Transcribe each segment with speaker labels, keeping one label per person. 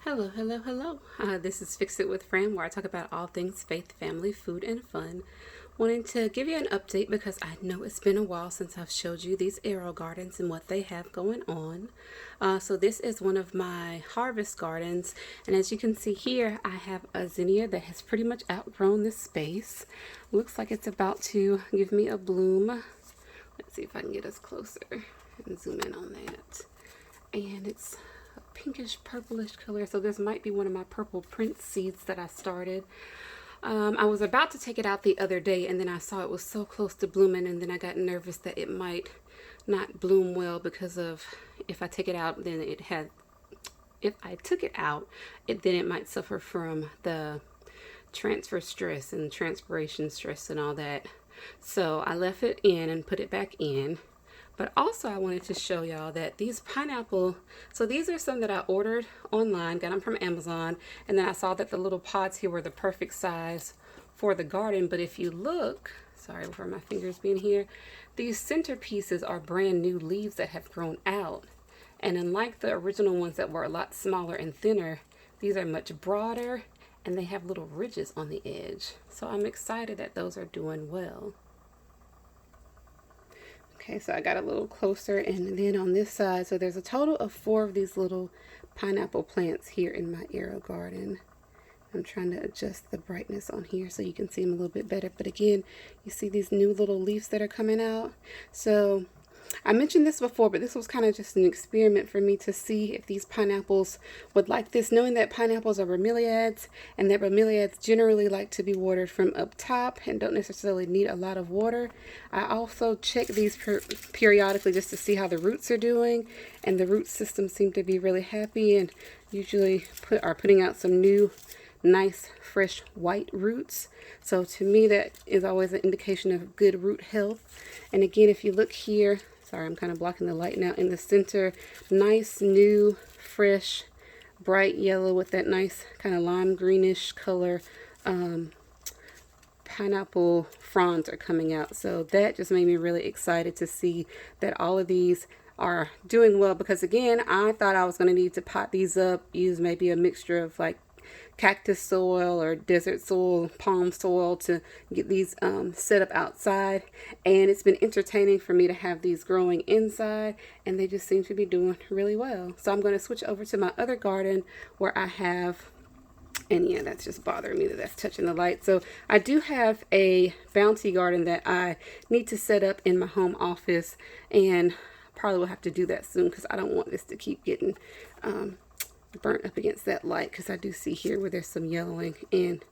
Speaker 1: Hello, hello, hello. This is Fix It with Fran, where I talk about all things faith, family, food, and fun. Wanting to give you an update because I know it's been a while since I've showed you these AeroGardens and what they have going on. So this is one of my harvest gardens, and as you can see here, I have a zinnia that has pretty much outgrown this space. Looks like it's about to give me a bloom. Let's see if I can get us closer and zoom in on that. And it's a pinkish purplish color, so this might be one of my purple prince seeds that I started. I was about to take it out the other day, and then I saw it was so close to blooming, and then I got nervous that it might not bloom well because of if I take it out, then if I took it out, then it might suffer from the transfer stress and transpiration stress and all that. So I left it in and put it back in. But also I wanted to show y'all that these pineapple, so these are some that I ordered online, got them from Amazon, and then I saw that the little pots here were the perfect size for the garden. But if you look, sorry for my fingers being here, these centerpieces are brand new leaves that have grown out. And unlike the original ones that were a lot smaller and thinner, these are much broader and they have little ridges on the edge. So I'm excited that those are doing well. Okay, so I got a little closer, and then on this side, so there's a total of 4 of these little pineapple plants here in my AeroGarden. I'm trying to adjust the brightness on here so you can see them a little bit better. But again, you see these new little leaves that are coming out. So I mentioned this before, but this was kind of just an experiment for me to see if these pineapples would like this, knowing that pineapples are bromeliads and that bromeliads generally like to be watered from up top and don't necessarily need a lot of water. I also check these periodically just to see how the roots are doing, and the root system seem to be really happy and usually are putting out some new nice fresh white roots. So to me that is always an indication of good root health. And again, if you look here, sorry, I'm kind of blocking the light now, in the center, nice new fresh bright yellow with that nice kind of lime greenish color pineapple fronds are coming out. So that just made me really excited to see that all of these are doing well, because again, I thought I was going to need to pot these up, use maybe a mixture of like cactus soil or desert soil, palm soil to get these set up outside. And it's been entertaining for me to have these growing inside, and they just seem to be doing really well. So I'm going to switch over to my other garden where I have, and yeah, that's just bothering me that that's touching the light. So I do have a bounty garden that I need to set up in my home office, and probably will have to do that soon because I don't want this to keep getting burnt up against that light, because I do see here where there's some yellowing and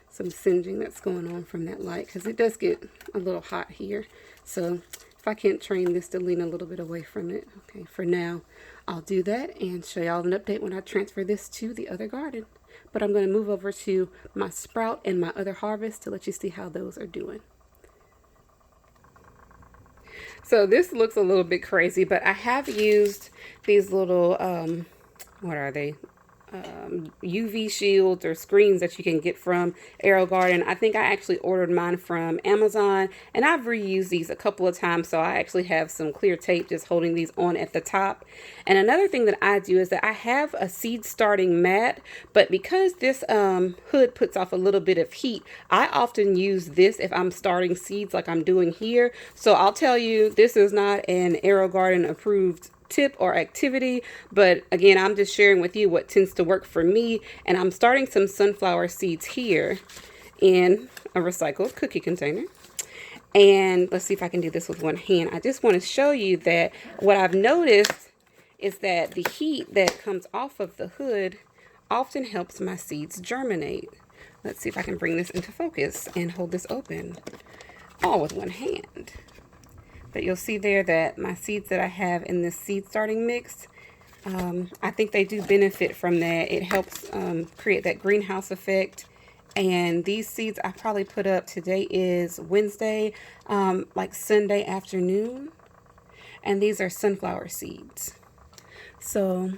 Speaker 1: some singeing that's going on from that light, because it does get a little hot here. So if I can't train this to lean a little bit away from it, okay, for now I'll do that and show y'all an update when I transfer this to the other garden. But I'm going to move over to my sprout and my other harvest to let you see how those are doing. So this looks a little bit crazy, but I have used these little what are they? UV shields or screens that you can get from AeroGarden. I think I actually ordered mine from Amazon, and I've reused these a couple of times, so I actually have some clear tape just holding these on at the top. And another thing that I do is that I have a seed starting mat, but because this hood puts off a little bit of heat, I often use this if I'm starting seeds like I'm doing here. So I'll tell you, this is not an AeroGarden approved tip or activity, but again, I'm just sharing with you what tends to work for me. And I'm starting some sunflower seeds here in a recycled cookie container. And let's see if I can do this with one hand. I just want to show you that what I've noticed is that the heat that comes off of the hood often helps my seeds germinate. Let's see if I can bring this into focus and hold this open all with one hand. But you'll see there that my seeds that I have in this seed starting mix, I think they do benefit from that. It helps create that greenhouse effect. And these seeds I probably put up, today is Wednesday, like Sunday afternoon. And these are sunflower seeds. So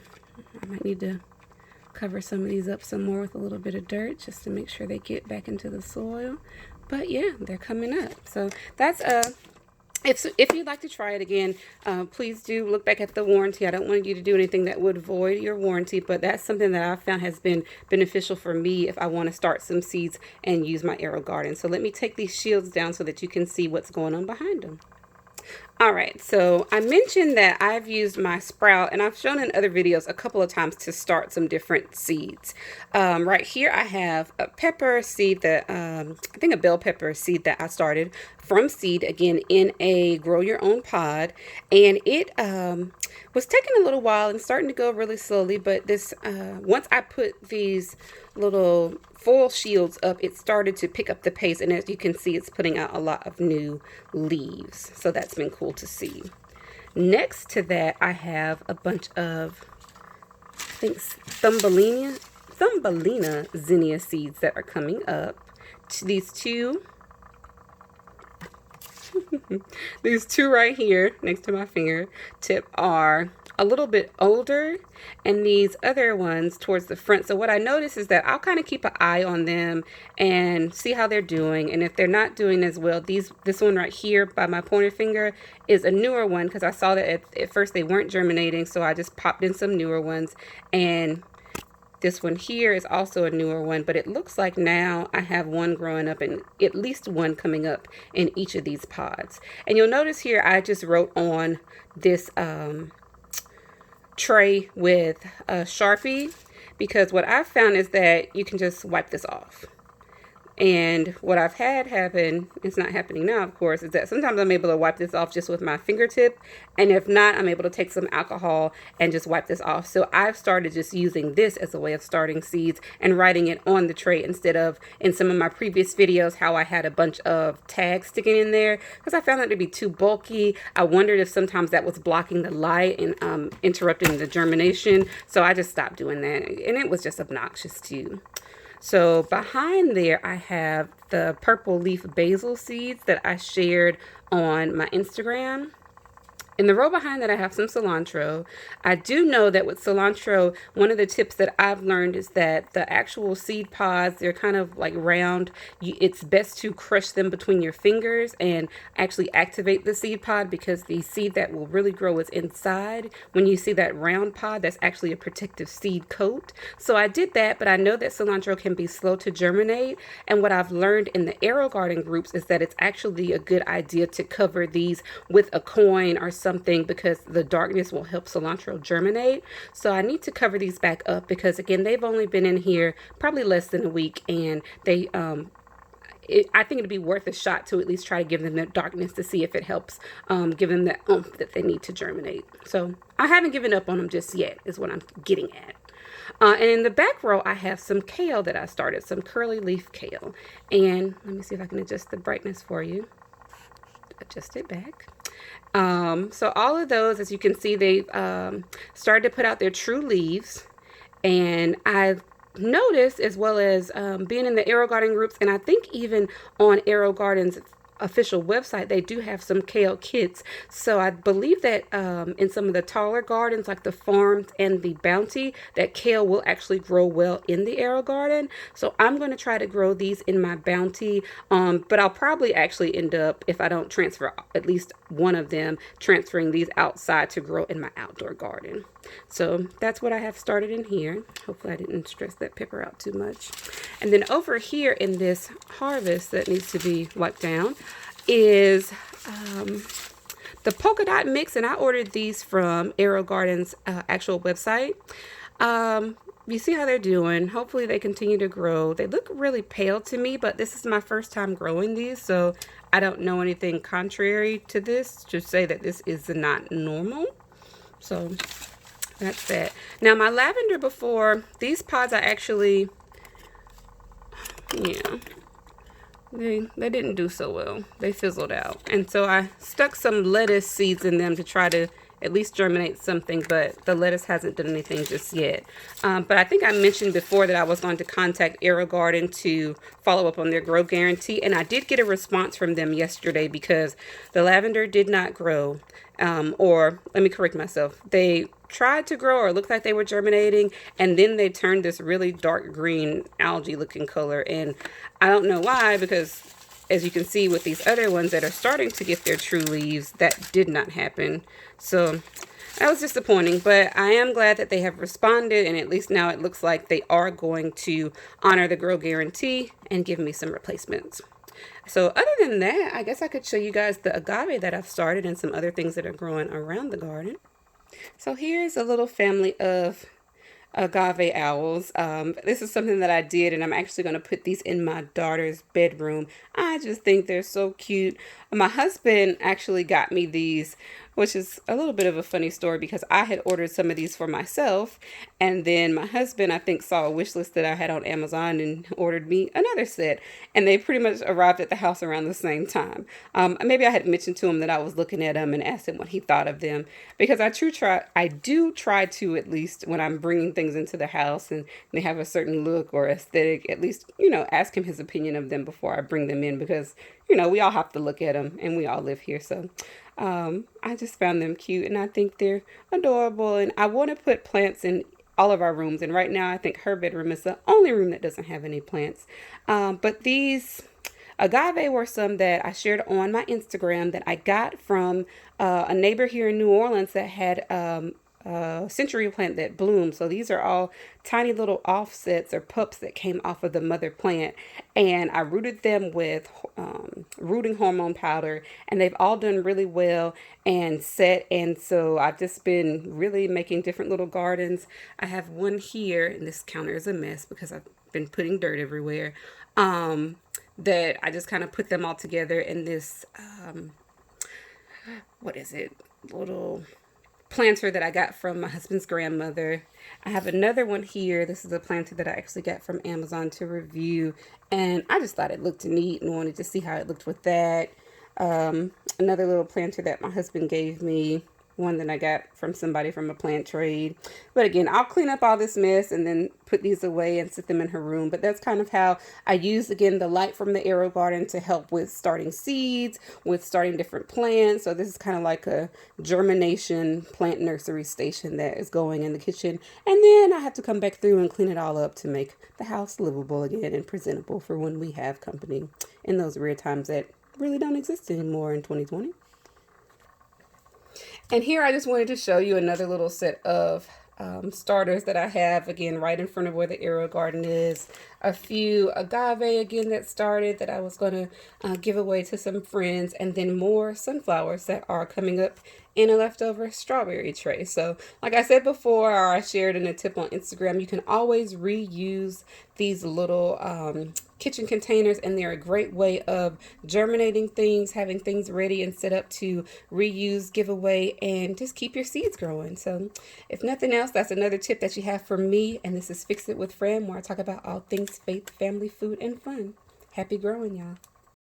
Speaker 1: I might need to cover some of these up some more with a little bit of dirt just to make sure they get back into the soil. But yeah, they're coming up. So that's a If you'd like to try it again, please do look back at the warranty. I don't want you to do anything that would void your warranty, but that's something that I've found has been beneficial for me if I want to start some seeds and use my AeroGarden. So let me take these shields down so that you can see what's going on behind them. All right, so I mentioned that I've used my sprout, and I've shown in other videos a couple of times to start some different seeds. Right here I have a pepper seed that, I think a bell pepper seed that I started from seed, again, in a grow your own pod. And it was taking a little while and starting to go really slowly, but this once I put these little foil shields up, it started to pick up the pace, and as you can see, it's putting out a lot of new leaves, so that's been cool to see. Next to that, I have a bunch of, I think, Thumbelina Zinnia seeds that are coming up. These two these two right here next to my fingertip are a little bit older, and these other ones towards the front. So what I notice is that I'll kind of keep an eye on them and see how they're doing, and if they're not doing as well, this one right here by my pointer finger is a newer one, because I saw that at first they weren't germinating, so I just popped in some newer ones. And this one here is also a newer one, but it looks like now I have one growing up and at least one coming up in each of these pods. And you'll notice here I just wrote on this tray with a Sharpie, because what I've found is that you can just wipe this off. And what I've had happen, it's not happening now, of course, is that sometimes I'm able to wipe this off just with my fingertip. And if not, I'm able to take some alcohol and just wipe this off. So I've started just using this as a way of starting seeds and writing it on the tray, instead of in some of my previous videos how I had a bunch of tags sticking in there, because I found that to be too bulky. I wondered if sometimes that was blocking the light and interrupting the germination. So I just stopped doing that, and it was just obnoxious too. So behind there, I have the purple leaf basil seeds that I shared on my Instagram. In the row behind that, I have some cilantro. I do know that with cilantro, one of the tips that I've learned is that the actual seed pods, they're kind of like round. It's best to crush them between your fingers and actually activate the seed pod, because the seed that will really grow is inside. When you see that round pod, that's actually a protective seed coat. So I did that, but I know that cilantro can be slow to germinate. And what I've learned in the AeroGarden groups is that it's actually a good idea to cover these with a coin or something, because the darkness will help cilantro germinate. So I need to cover these back up, because again, they've only been in here probably less than a week, and they I think it'd be worth a shot to at least try to give them the darkness to see if it helps give them that oomph that they need to germinate. So I haven't given up on them just yet, is what I'm getting at. And in the back row, I have some kale that I started, some curly leaf kale. And let me see if I can adjust the brightness for you. Adjust it back. So all of those, as you can see, they've started to put out their true leaves. And I've noticed, as well as being in the AeroGarden groups, and I think even on AeroGarden's official website, they do have some kale kits. So I believe that in some of the taller gardens, like the Farms and the Bounty, that kale will actually grow well in the AeroGarden. So I'm going to try to grow these in my Bounty, but I'll probably actually end up, if I don't transfer at least one of them, transferring these outside to grow in my outdoor garden. So that's what I have started in here. Hopefully I didn't stress that pepper out too much. And then over here in this harvest that needs to be wiped down is the polka dot mix, and I ordered these from AeroGarden's actual website. You see how they're doing. Hopefully they continue to grow. They look really pale to me, but this is my first time growing these, so I don't know anything contrary to this. Just say that this is not normal. So that's that. Now my lavender, before these pods, I actually, yeah, they didn't do so well. They fizzled out. And so I stuck some lettuce seeds in them to try to at least germinate something, but the lettuce hasn't done anything just yet. But I think I mentioned before that I was going to contact AeroGarden to follow up on their grow guarantee, and I did get a response from them yesterday, because the lavender did not grow. Or let me correct myself. They tried to grow, or it looked like they were germinating, and then they turned this really dark green algae looking color, and I don't know why, because as you can see with these other ones that are starting to get their true leaves, that did not happen. So that was disappointing, but I am glad that they have responded, and at least now it looks like they are going to honor the grow guarantee and give me some replacements. So other than that, I guess I could show you guys the agave that I've started and some other things that are growing around the garden. So here's a little family of agave owls. This is something that I did, and I'm actually going to put these in my daughter's bedroom. I just think they're so cute. My husband actually got me these, which is a little bit of a funny story because I had ordered some of these for myself, and then my husband, I think, saw a wish list that I had on Amazon and ordered me another set, and they pretty much arrived at the house around the same time. Maybe I had mentioned to him that I was looking at them and asked him what he thought of them, because I do try to, at least when I'm bringing things into the house and they have a certain look or aesthetic, at least, ask him his opinion of them before I bring them in, because we all have to look at them and we all live here. So I just found them cute, and I think they're adorable, and I want to put plants in all of our rooms, and right now I think her bedroom is the only room that doesn't have any plants. But these agave were some that I shared on my Instagram that I got from a neighbor here in New Orleans that had a century plant that bloomed. So these are all tiny little offsets or pups that came off of the mother plant, and I rooted them with rooting hormone powder, and they've all done really well and set. And so I've just been really making different little gardens. I have one here, and this counter is a mess because I've been putting dirt everywhere, that I just kind of put them all together in this what is it, little planter that I got from my husband's grandmother. I have another one here. This is a planter that I actually got from Amazon to review, and I just thought it looked neat and wanted to see how it looked with that. Another little planter that my husband gave me, one that I got from somebody from a plant trade. But again, I'll clean up all this mess and then put these away and sit them in her room. But that's kind of how I use, again, the light from the AeroGarden to help with starting seeds, with starting different plants. So this is kind of like a germination plant nursery station that is going in the kitchen. And then I have to come back through and clean it all up to make the house livable again and presentable for when we have company in those rare times that really don't exist anymore in 2020. And here I just wanted to show you another little set of starters that I have, again, right in front of where the AeroGarden is. A few agave, again, that started that I was going to give away to some friends, and then more sunflowers that are coming up in a leftover strawberry tray. So like I said before, or I shared in a tip on Instagram, you can always reuse these little kitchen containers, and they're a great way of germinating things, having things ready and set up to reuse, give away, and just keep your seeds growing. So if nothing else, that's another tip that you have from me, and this is Fix It with Fran, where I talk about all things faith, family, food, and fun. Happy growing, y'all.